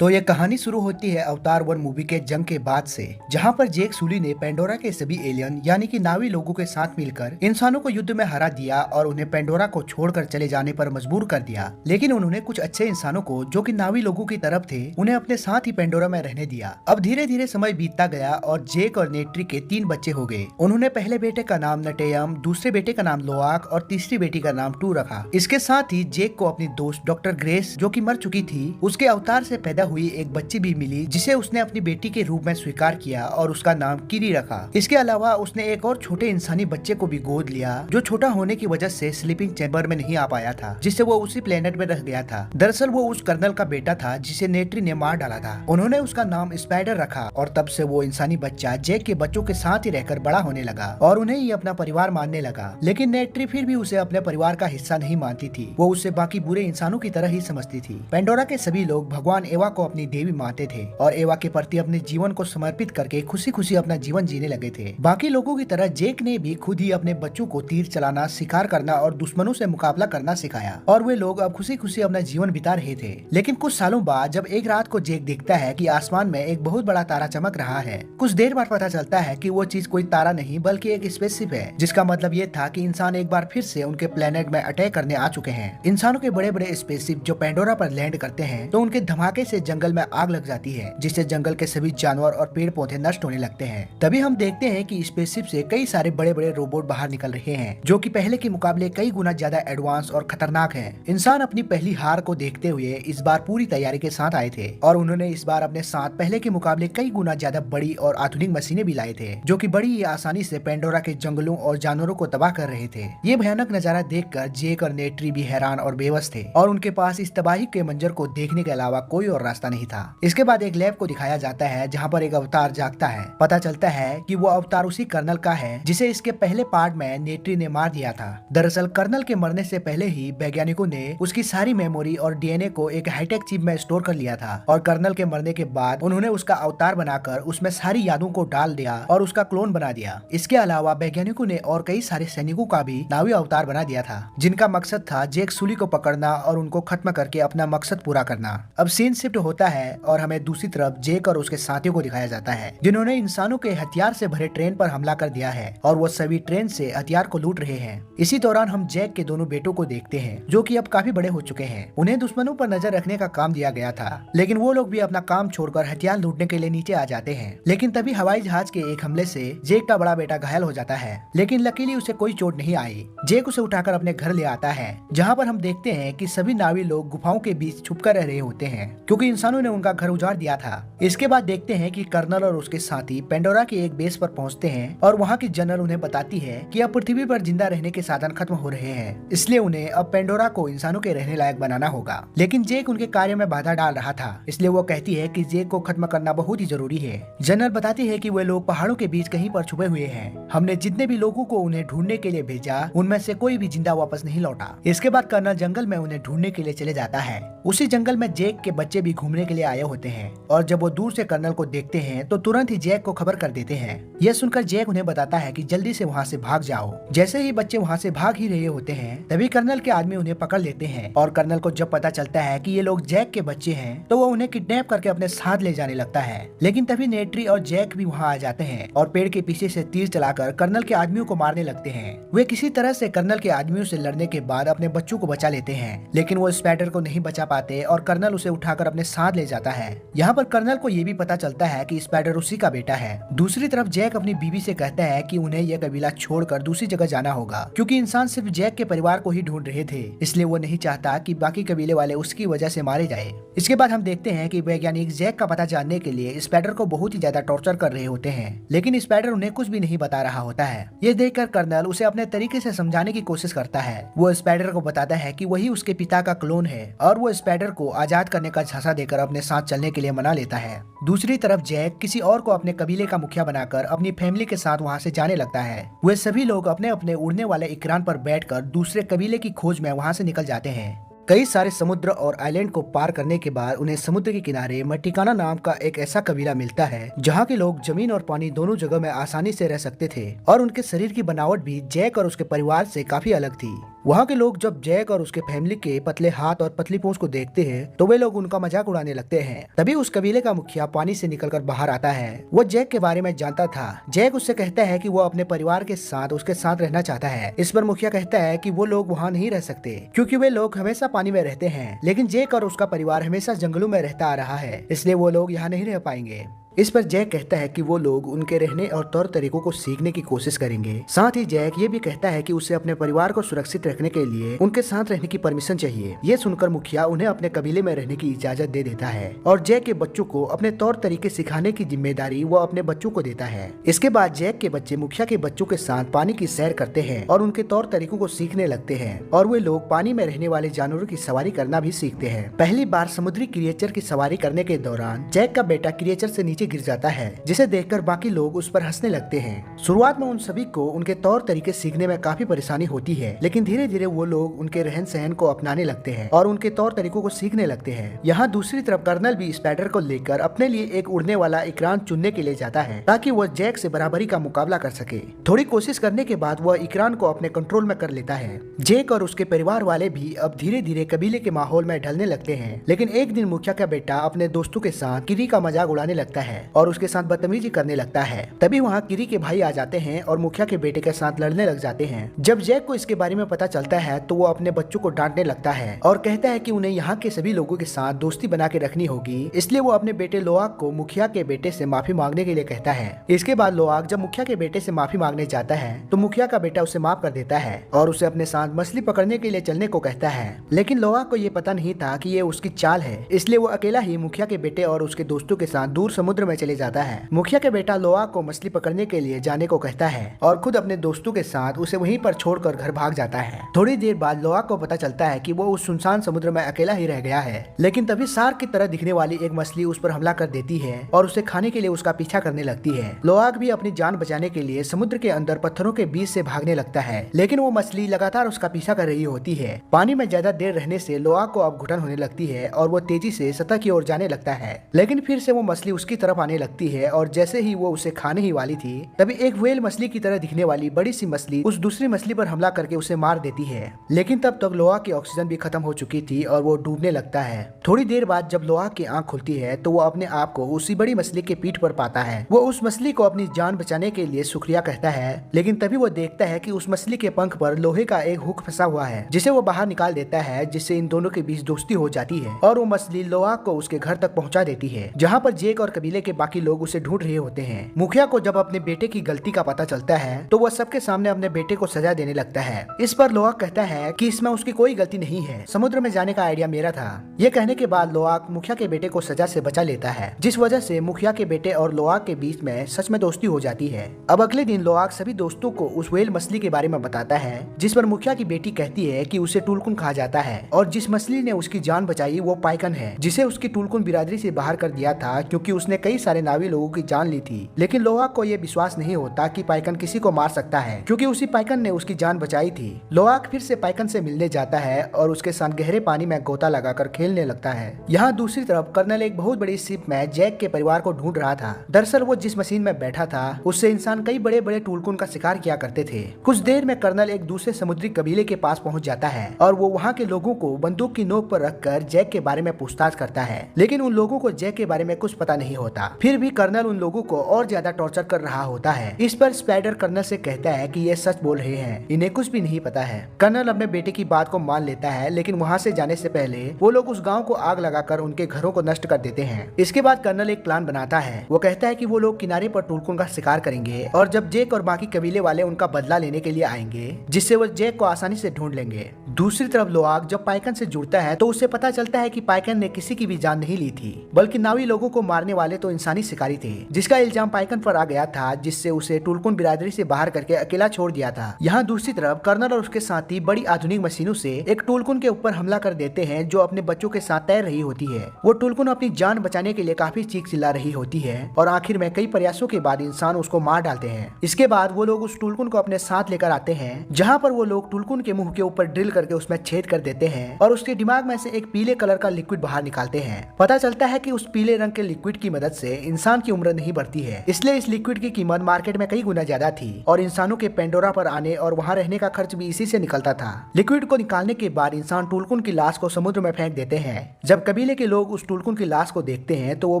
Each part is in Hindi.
तो ये कहानी शुरू होती है अवतार 1 मूवी के जंग के बाद से, जहां पर जेक सुली ने पेंडोरा के सभी एलियन यानी कि नावी लोगों के साथ मिलकर इंसानों को युद्ध में हरा दिया और उन्हें पेंडोरा को छोड़कर चले जाने पर मजबूर कर दिया। लेकिन उन्होंने कुछ अच्छे इंसानों को, जो कि नावी लोगों की तरफ थे, उन्हें अपने साथ ही पेंडोरा में रहने दिया। अब धीरे धीरे समय बीतता गया और जेक और नेट्री के 3 बच्चे हो गए। उन्होंने पहले बेटे का नाम नटेयम, दूसरे बेटे का नाम लोआक और तीसरी बेटी का नाम टू रखा। इसके साथ ही जेक को अपनी दोस्त डॉक्टर ग्रेस, जो कि मर चुकी थी, उसके अवतार से पैदा हुई एक बच्ची भी मिली, जिसे उसने अपनी बेटी के रूप में स्वीकार किया और उसका नाम किरी रखा। इसके अलावा उसने एक और छोटे इंसानी बच्चे को भी गोद लिया, जो छोटा होने की वजह से स्लीपिंग चैम्बर में नहीं आ पाया था, जिससे वो उसी प्लेनेट में रह गया था। दरअसल वो उस कर्नल का बेटा था जिसे नेट्री ने मार डाला था। उन्होंने उसका नाम स्पाइडर रखा और तब से वो इंसानी बच्चा जेक के बच्चों के साथ ही रहकर बड़ा होने लगा और उन्हें ही अपना परिवार मानने लगा। लेकिन नेट्री फिर भी उसे अपने परिवार का हिस्सा नहीं मानती थी। वो उसे बाकी बुरे इंसानों की तरह ही समझती थी। पेंडोरा के सभी लोग भगवान एवा को अपनी देवी मानते थे और एवा के प्रति अपने जीवन को समर्पित करके खुशी खुशी अपना जीवन जीने लगे थे। बाकी लोगों की तरह जेक ने भी खुद ही अपने बच्चों को तीर चलाना, शिकार करना और दुश्मनों से मुकाबला करना सिखाया और वे लोग अब खुशी खुशी अपना जीवन बिता रहे थे। लेकिन कुछ सालों बाद जब एक रात को जेक देखता है कि आसमान में एक बहुत बड़ा तारा चमक रहा है, कुछ देर बाद पता चलता है कि वो चीज कोई तारा नहीं बल्कि एक स्पेसशिप है, जिसका मतलब ये था कि इंसान एक बार फिर से उनके प्लेनेट में अटैक करने आ चुके हैं। इंसानों के बड़े बड़े स्पेसशिप जो पेंडोरा पर लैंड करते हैं तो उनके धमाके से जंगल में आग लग जाती है, जिससे जंगल के सभी जानवर और पेड़ पौधे नष्ट होने लगते हैं। तभी हम देखते हैं कि स्पेसशिप से कई सारे बड़े बड़े रोबोट बाहर निकल रहे हैं, जो कि पहले के मुकाबले कई गुना ज्यादा एडवांस और खतरनाक हैं। इंसान अपनी पहली हार को देखते हुए इस बार पूरी तैयारी के साथ आए थे और उन्होंने इस बार अपने साथ पहले के मुकाबले कई गुना ज्यादा बड़ी और आधुनिक मशीनें भी लाए थे, जो कि बड़ी ही आसानी से पेंडोरा के जंगलों और जानवरों को तबाह कर रहे थे। ये भयानक नजारा देखकर जेक और नेट्री भी हैरान और बेबस थे और उनके पास इस तबाही के मंजर को देखने के अलावा कोई और रास्ता नहीं था। इसके बाद एक लैब को दिखाया जाता है जहाँ पर एक अवतार जागता है। पता चलता है कि वो अवतार उसी कर्नल का है जिसे इसके पहले पार्ट में नेट्री ने मार दिया था। दरअसल कर्नल के मरने से पहले ही वैज्ञानिकों ने उसकी सारी मेमोरी और डीएनए को एक हाईटेक चिप में स्टोर कर लिया था और कर्नल के मरने के बाद उन्होंने उसका अवतार बनाकर उसमें सारी यादों को डाल दिया और उसका क्लोन बना दिया। इसके अलावा वैज्ञानिकों ने और कई सारे सैनिकों का भी नावी अवतार बना दिया था, जिनका मकसद था जेक सुली को पकड़ना और उनको खत्म करके अपना मकसद पूरा करना। अब सीन शिफ्ट होता है और हमें दूसरी तरफ जेक और उसके साथियों को दिखाया जाता है, जिन्होंने इंसानों के हथियार से भरे ट्रेन पर हमला कर दिया है और वो सभी ट्रेन से हथियार को लूट रहे हैं। इसी दौरान हम जेक के दोनों बेटों को देखते हैं, जो कि अब काफी बड़े हो चुके हैं। उन्हें दुश्मनों पर नजर रखने का काम दिया गया था, लेकिन वो लोग भी अपना काम छोड़कर हथियार लूटने के लिए नीचे आ जाते हैं। लेकिन तभी हवाई जहाज के एक हमले से जेक का बड़ा बेटा घायल हो जाता है, लेकिन लकीली उसे कोई चोट नहीं आई। जेक उसे उठाकर अपने घर ले आता है, जहाँ पर हम देखते हैं कि सभी नावी लोग गुफाओं के बीच छुप कर रह रहे होते हैं, क्योंकि इंसानों ने उनका घर उजाड़ दिया था। इसके बाद देखते हैं कि कर्नल और उसके साथी पेंडोरा के एक बेस पर पहुंचते हैं और वहां की जनरल उन्हें बताती है कि अब पृथ्वी पर जिंदा रहने के साधन खत्म हो रहे हैं, इसलिए उन्हें अब पेंडोरा को इंसानों के रहने लायक बनाना होगा। लेकिन जेक उनके कार्य में बाधा डाल रहा था, इसलिए वो कहती है कि जेक को खत्म करना बहुत ही जरूरी है। जनरल बताती है कि वे लोग पहाड़ों के बीच कहीं पर छुपे हुए हैं। हमने जितने भी लोगों को उन्हें ढूंढने के लिए भेजा, उनमें से कोई भी जिंदा वापस नहीं लौटा। इसके बाद कर्नल जंगल में उन्हें ढूंढने के लिए चले जाता है। उसी जंगल में जेक के बच्चे भी घूमने के लिए आए होते हैं और जब वो दूर से कर्नल को देखते हैं तो तुरंत ही जेक को खबर कर देते हैं। यह सुनकर जेक उन्हें बताता है कि जल्दी से वहाँ से भाग जाओ। जैसे ही बच्चे वहाँ से भाग ही रहे होते हैं, तभी कर्नल के आदमी उन्हें पकड़ लेते हैं और कर्नल को जब पता चलता है कि ये लोग जेक के बच्चे हैं तो वो उन्हें किडनैप करके अपने साथ ले जाने लगता है। लेकिन तभी नेट्री और जेक भी वहाँ आ जाते हैं और पेड़ के पीछे से तीर चलाकर कर्नल के आदमियों को मारने लगते हैं। वे किसी तरह से कर्नल के आदमियों से लड़ने के बाद अपने बच्चों को बचा लेते हैं, लेकिन वो स्पाइडर को नहीं बचा पाते और कर्नल उसे उठाकर अपने साथ ले जाता है। यहाँ पर कर्नल को ये भी पता चलता है कि स्पाइडर उसी का बेटा है। दूसरी तरफ जेक अपनी बीवी से कहता है कि उन्हें यह कबीला छोड़कर दूसरी जगह जाना होगा, क्योंकि इंसान सिर्फ जेक के परिवार को ही ढूंढ रहे थे, इसलिए वो नहीं चाहता कि बाकी कबीले वाले उसकी वजह से मारे जाए। इसके बाद हम देखते हैं कि वैज्ञानिक जेक का पता जानने के लिए स्पाइडर को बहुत ही ज्यादा टॉर्चर कर रहे होते हैं, लेकिन स्पाइडर उन्हें कुछ भी नहीं बता रहा होता है। ये देखकर कर्नल उसे अपने तरीके से समझाने की कोशिश करता है। वो स्पाइडर को बताता है कि वही उसके पिता का क्लोन है और वो स्पाइडर को आजाद करने का झांसा देकर अपने साथ चलने के लिए मना लेता है। दूसरी तरफ जेक किसी और को अपने कबीले का मुखिया बनाकर अपनी फैमिली के साथ वहाँ से जाने लगता है। वे सभी लोग अपने अपने उड़ने वाले इकरान पर बैठकर दूसरे कबीले की खोज में वहाँ से निकल जाते हैं। कई सारे समुद्र और आइलैंड को पार करने के बाद उन्हें समुद्र के किनारे मटिकाना नाम का एक ऐसा कबीला मिलता है, जहाँ के लोग जमीन और पानी दोनों जगह में आसानी से रह सकते थे और उनके शरीर की बनावट भी जेक और उसके परिवार से काफी अलग थी। वहाँ के लोग जब जैक और उसके फैमिली के पतले हाथ और पतली पूंछ को देखते हैं तो वे लोग उनका मजाक उड़ाने लगते हैं। तभी उस कबीले का मुखिया पानी से निकलकर बाहर आता है। वो जैक के बारे में जानता था। जैक उससे कहता है कि वो अपने परिवार के साथ उसके साथ रहना चाहता है। इस पर मुखिया कहता है कि वो लोग वहाँ नहीं रह सकते क्योंकि वे लोग हमेशा पानी में रहते हैं, लेकिन जैक और उसका परिवार हमेशा जंगलों में रहता आ रहा है, इसलिए वो लोग यहाँ नहीं रह पाएंगे। इस पर जैक कहता है कि वो लोग उनके रहने और तौर तरीकों को सीखने की कोशिश करेंगे। साथ ही जैक ये भी कहता है कि उसे अपने परिवार को सुरक्षित रखने के लिए उनके साथ रहने की परमिशन चाहिए। ये सुनकर मुखिया उन्हें अपने कबीले में रहने की इजाजत दे देता है और जैक के बच्चों को अपने तौर तरीके सिखाने की जिम्मेदारी वो अपने बच्चों को देता है। इसके बाद जैक के बच्चे मुखिया के बच्चों के साथ पानी की सैर करते हैं और उनके तौर तरीकों को सीखने लगते हैं और वे लोग पानी में रहने वाले जानवरों की सवारी करना भी सीखते हैं। पहली बार समुद्री क्रिएचर की सवारी करने के दौरान जैक का बेटा क्रिएचर से नीचे गिर जाता है, जिसे देखकर बाकी लोग उस पर हंसने लगते हैं। शुरुआत में उन सभी को उनके तौर तरीके सीखने में काफी परेशानी होती है, लेकिन धीरे धीरे वो लोग उनके रहन सहन को अपनाने लगते हैं और उनके तौर तरीकों को सीखने लगते हैं। यहाँ दूसरी तरफ कर्नल भी स्पाइडर को लेकर अपने लिए एक उड़ने वाला इकरान चुनने के लिए जाता है ताकि वह जैक से बराबरी का मुकाबला कर सके। थोड़ी कोशिश करने के बाद वह इकरान को अपने कंट्रोल में कर लेता है। जैक और उसके परिवार वाले भी अब धीरे धीरे कबीले के माहौल में ढलने लगते हैं, लेकिन एक दिन मुखिया का बेटा अपने दोस्तों के साथ किरी का मजाक उड़ाने लगता है और उसके साथ बदतमीजी करने लगता है। तभी वहाँ किरी के भाई आ जाते हैं और मुखिया के बेटे के साथ लड़ने लग जाते हैं। जब जैक को इसके बारे में पता चलता है तो वो अपने बच्चों को डांटने लगता है और कहता है कि उन्हें यहाँ के सभी लोगों के साथ दोस्ती बना के रखनी होगी, इसलिए वो अपने बेटे लोआक को मुखिया के बेटे से माफी मांगने के लिए कहता है। इसके बाद लोआक जब मुखिया के बेटे से माफी मांगने जाता है तो मुखिया का बेटा उसे माफ कर देता है और उसे अपने साथ मछली पकड़ने के लिए चलने को कहता है। लेकिन लोआक को ये पता नहीं था कि ये उसकी चाल है, इसलिए वो अकेला ही मुखिया के बेटे और उसके दोस्तों के साथ दूर समुद्र में चले जाता है। मुखिया के बेटा लोआक को मछली पकड़ने के लिए जाने को कहता है और खुद अपने दोस्तों के साथ उसे वहीं पर छोड़कर घर भाग जाता है। थोड़ी देर बाद लोआक को पता चलता है कि वो उस सुनसान समुद्र में अकेला ही रह गया है, लेकिन तभी शार्क की तरह दिखने वाली एक मछली उस पर हमला कर देती है और उसे खाने के लिए उसका पीछा करने लगती है। लोआक भी अपनी जान बचाने के लिए समुद्र के अंदर पत्थरों के बीच से भागने लगता है, लेकिन वो मछली लगातार उसका पीछा कर रही होती है। पानी में ज्यादा देर रहने से लोआक को अब घुटन होने लगती है और वो तेजी से सतह की ओर जाने लगता है, लेकिन फिर से वो मछली उसकी तरफ आने लगती है और जैसे ही वो उसे खाने ही वाली थी तभी एक व्हेल मछली की तरह दिखने वाली बड़ी सी मछली उस दूसरी मछली पर हमला करके उसे मार देती है। लेकिन तब तक लोआक की ऑक्सीजन भी खत्म हो चुकी थी और वो डूबने लगता है। थोड़ी देर बाद जब लोआक की आंख खुलती है तो वो अपने आप को उसी बड़ी मछली के पीठ पर पाता है। वो उस मछली को अपनी जान बचाने के लिए शुक्रिया कहता है, लेकिन तभी वो देखता है कि उस मछली के पंख पर लोहे का एक हुक फंसा हुआ है, जिसे वो बाहर निकाल देता है, जिससे इन दोनों के बीच दोस्ती हो जाती है और वो मछली लोआक को उसके घर तक पहुंचा देती है, जहाँ पर जैक और कबीले के बाकी लोग उसे ढूंढ रहे होते हैं। मुखिया को जब अपने बेटे की गलती का पता चलता है तो वह सबके सामने अपने बेटे को सजा देने लगता है। इस पर लोआक कहता है कि इसमें उसकी कोई गलती नहीं है, समुद्र में जाने का आइडिया मेरा था। ये कहने के बाद लोआक मुखिया के बेटे को सजा से बचा लेता है, जिस वजह से मुखिया के बेटे और लोआक के बीच में सच में दोस्ती हो जाती है। अब अगले दिन लोआक सभी दोस्तों को उस व्हेल मछली के बारे में बताता है, जिस पर मुखिया की बेटी कहती है कि उसे टुलकुन खा जाता है और जिस मछली ने उसकी जान बचाई वो पाइकन है, जिसे उसकी टुलकुन बिरादरी से बाहर कर दिया था क्योंकि उसने कई सारे नावी लोगों की जान ली थी। लेकिन लोआक को यह विश्वास नहीं होता कि पाइकन किसी को मार सकता है, क्योंकि उसी पाइकन ने उसकी जान बचाई थी। लोआक फिर से पाइकन से मिलने जाता है और उसके साथ गहरे पानी में गोता लगाकर खेलने लगता है। यहाँ दूसरी तरफ कर्नल एक बहुत बड़ी शिप में जैक के परिवार को ढूंढ रहा था। दरअसल वो जिस मशीन में बैठा था उससे इंसान कई बड़े बड़े टुलकुन का शिकार किया करते थे। कुछ देर में कर्नल एक दूसरे समुद्री कबीले के पास पहुँच जाता है और वो वहाँ के लोगों को बंदूक की नोक पर रखकर जैक के बारे में पूछताछ करता है, लेकिन उन लोगों को जैक के बारे में कुछ पता नहीं होता। फिर भी कर्नल उन लोगों को और ज्यादा टॉर्चर कर रहा होता है। इस पर स्पाइडर कर्नल से कहता है कि ये सच बोल रहे हैं, इन्हें कुछ भी नहीं पता है। कर्नल अपने बेटे की बात को मान लेता है, लेकिन वहाँ से जाने से पहले वो लोग उस गांव को आग लगाकर उनके घरों को नष्ट कर देते हैं। इसके बाद कर्नल एक प्लान बनाता है। वो कहता है कि वो लोग किनारे पर टुलकुन का शिकार करेंगे और जब जैक और बाकी कबीले वाले उनका बदला लेने के लिए आएंगे, जिससे वो जैक को आसानी से ढूंढ लेंगे। दूसरी तरफ लोआक जब पाइकन से जुड़ता है तो उसे पता चलता है कि पाइकन ने किसी की भी जान नहीं ली थी, बल्कि नावी लोगों को मारने वाले तो इंसानी शिकारी थे, जिसका इल्जाम पाइकन पर आ गया था, जिससे उसे टुलकुन बिरादरी से बाहर करके अकेला छोड़ दिया था। यहाँ दूसरी तरफ कर्नल और उसके साथी बड़ी आधुनिक मशीनों से एक टुलकुन के ऊपर हमला कर देते हैं, जो अपने बच्चों के साथ तैर रही होती है। वो टुलकुन अपनी जान बचाने के लिए काफी चीख चिल्ला रही होती है और आखिर में कई प्रयासों के बाद इंसान उसको मार डालते हैं। इसके बाद वो लोग उस टुलकुन को अपने साथ लेकर आते हैं, जहाँ पर वो लोग टुलकुन के मुंह के ऊपर ड्रिल करके उसमें छेद कर देते हैं और उसके दिमाग में से एक पीले कलर का लिक्विड बाहर निकालते हैं। पता चलता है कि उस पीले रंग के लिक्विड की मदद से इंसान की उम्र नहीं बढ़ती है, इसलिए इस लिक्विड की कीमत मार्केट में कई गुना ज्यादा थी और इंसानों के पेंडोरा पर आने और वहाँ रहने का खर्च भी इसी से निकलता था। लिक्विड को निकालने के बाद इंसान टुलकुन की लाश को समुद्र में फेंक देते हैं। जब कबीले के लोग उस टुलकुन की लाश को देखते हैं तो वो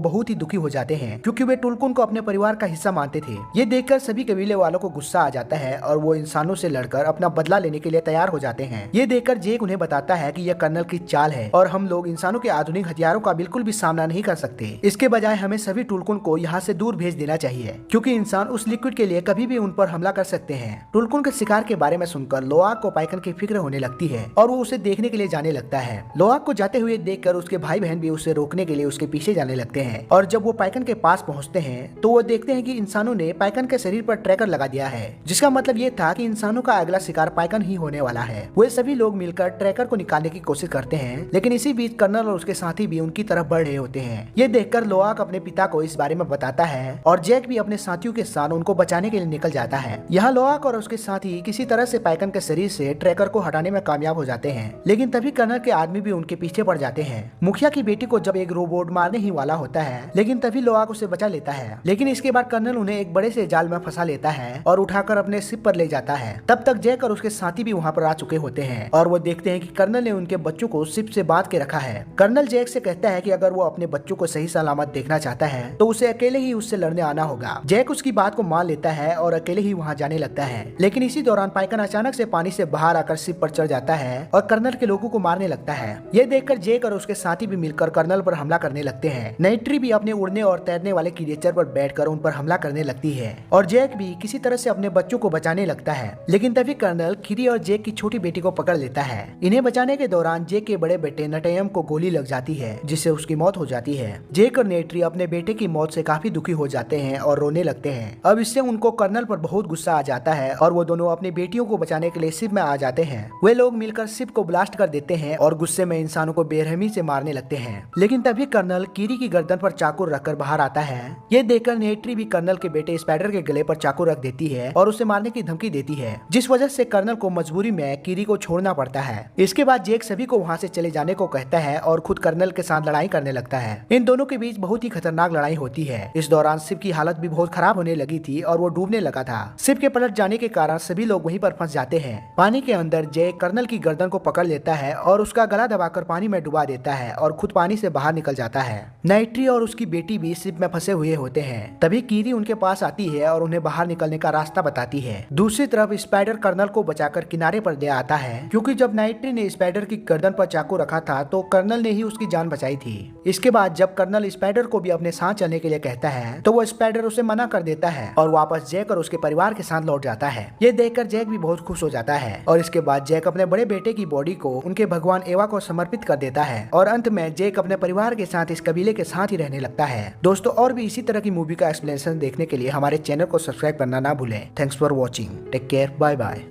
बहुत ही दुखी हो जाते हैं, क्योंकि वे टुलकुन को अपने परिवार का हिस्सा मानते थे। ये देखकर सभी कबीले वालों को गुस्सा आ जाता है और वो इंसानों से लड़कर अपना बदला लेने के लिए तैयार हो जाते हैं। ये देखकर जेक उन्हें बताता है कि यह कर्नल की चाल है और हम लोग इंसानों के आधुनिक हथियारों का बिल्कुल भी सामना नहीं कर सकते। इसके बजाय हमें सभी टुलकुन को यहाँ से दूर भेज देना चाहिए, क्योंकि इंसान उस लिक्विड के लिए कभी भी उन पर हमला कर सकते हैं। टुलकुन के शिकार के बारे में सुनकर लोआक को पाइकन की फिक्र होने लगती है और वो उसे देखने के लिए जाने लगता है। लोआक को जाते हुए देखकर उसके भाई बहन भी उसे रोकने के लिए उसके पीछे जाने लगते हैं और जब वो पाइकन के पास पहुंचते हैं तो वो देखते हैं कि इंसानों ने पाइकन के शरीर पर ट्रैकर लगा दिया है, जिसका मतलब ये था कि इंसानों का अगला शिकार पाइकन ही होने वाला है। वे सभी लोग मिलकर ट्रैकर को निकालने की कोशिश करते हैं, लेकिन इसी बीच कर्नल और उसके साथी भी उनकी तरफ बढ़ रहे होते हैं। ये देखकर लोआक अपने पिता को इस बारे में बताता है और जैक भी अपने साथियों के साथ उनको बचाने के लिए निकल जाता है। यहाँ लोआक और उसके साथी किसी तरह से पाइकन के शरीर से ट्रैकर को हटाने में कामयाब हो जाते हैं, लेकिन तभी कर्नल के आदमी भी उनके पीछे पड़ जाते हैं। मुखिया की बेटी को जब एक रोबोट मारने ही वाला होता है, लेकिन तभी लोआक उसे बचा लेता है। लेकिन इसके बाद कर्नल उन्हें एक बड़े से जाल में फंसा लेता है और उठाकर अपने शिप पर ले जाता है। तब तक जैक और उसके साथी भी वहाँ पर आ चुके होते हैं और वो देखते हैं कि कर्नल ने उनके बच्चों को शिप से बांध के रखा है। कर्नल जैक से कहता है कि अगर वो अपने बच्चों को सही सलामत देखना चाहता है तो उसे अकेले ही उससे लड़ने आना होगा। जैक उसकी बात को मान लेता है और अकेले ही वहाँ जाने लगता है, लेकिन इसी दौरान पाइकन अचानक से पानी से बाहर आकर शिप पर चढ़ जाता है और कर्नल के लोगों को मारने लगता है। ये देखकर जैक और उसके साथी भी मिलकर कर्नल पर हमला करने लगते हैं। नाइट्री भी अपने उड़ने और तैरने वाले क्रिएचर पर बैठकर उन पर हमला करने लगती है और जैक भी किसी तरह से अपने बच्चों को बचाने लगता है, लेकिन तभी कर्नल किरी और जैक की छोटी बेटी को पकड़ लेता है। इन्हें बचाने के दौरान जैक के बड़े बेटे नटयम को गोली लग जाती है, जिससे उसकी मौत हो जाती है। जैक और नेट्री अपने बेटे की मौत से काफी दुखी हो जाते हैं और रोने लगते हैं। अब इससे उनको कर्नल पर बहुत गुस्सा आ जाता है और वो दोनों अपनी बेटियों को बचाने के लिए शिप में आ जाते हैं। वे लोग मिलकर शिप को ब्लास्ट कर देते हैं और गुस्से में इंसानों को बेरहमी से मारने लगते हैं, लेकिन तभी कर्नल किरी की गर्दन पर चाकू रखकर बाहर आता है। ये देखकर नेट्री भी कर्नल के बेटे स्पाइडर के गले पर चाकू रख देती है और उसे मारने की धमकी देती है, जिस वजह से कर्नल को मजबूरी में किरी को छोड़ना पड़ता है। इसके बाद जैक सभी को वहाँ से चले जाने को कहता है और खुद कर्नल के साथ लड़ाई करने लगता है। इन दोनों के बीच बहुत ही खतरनाक लड़ाई होती है। इस दौरान शिप की हालत भी बहुत खराब होने लगी थी और वो डूबने लगा था। शिप के पलट जाने के कारण सभी लोग वहीं पर फंस जाते हैं। पानी के अंदर जैक कर्नल की गर्दन को पकड़ लेता है और उसका गला दबाकर पानी में डुबा देता है और खुद पानी से बाहर निकल जाता है। नाइट्री और उसकी बेटी भी शिप में फंसे हुए होते हैं। तभी कीरी उनके पास आती है और उन्हें बाहर निकलने का रास्ता बताती है। दूसरी तरफ स्पाइडर कर्नल को बचाकर किनारे पर ले आता है, क्योंकि जब नाइट्री ने स्पाइडर की गर्दन पर चाकू रखा था तो कर्नल ने ही उसकी जान बचाई थी। इसके बाद जब कर्नल स्पाइडर को भी अपने साथ चलने के लिए कहता है तो वो स्पाइडर उसे मना कर देता है और वापस जैक और उसके परिवार के साथ लौट जाता है। ये देखकर जैक भी बहुत खुश हो जाता है और इसके बाद जैक अपने बड़े बेटे की बॉडी को उनके भगवान एवा को समर्पित कर देता है और अंत में जैक अपने परिवार के साथ इस कबीले के साथ ही रहने लगता है। दोस्तों, और भी इसी तरह की मूवी का एक्सप्लेनेशन देखने के लिए हमारे चैनल को सब्सक्राइब करना ना भूलें। Thanks for watching. Take care. Bye bye.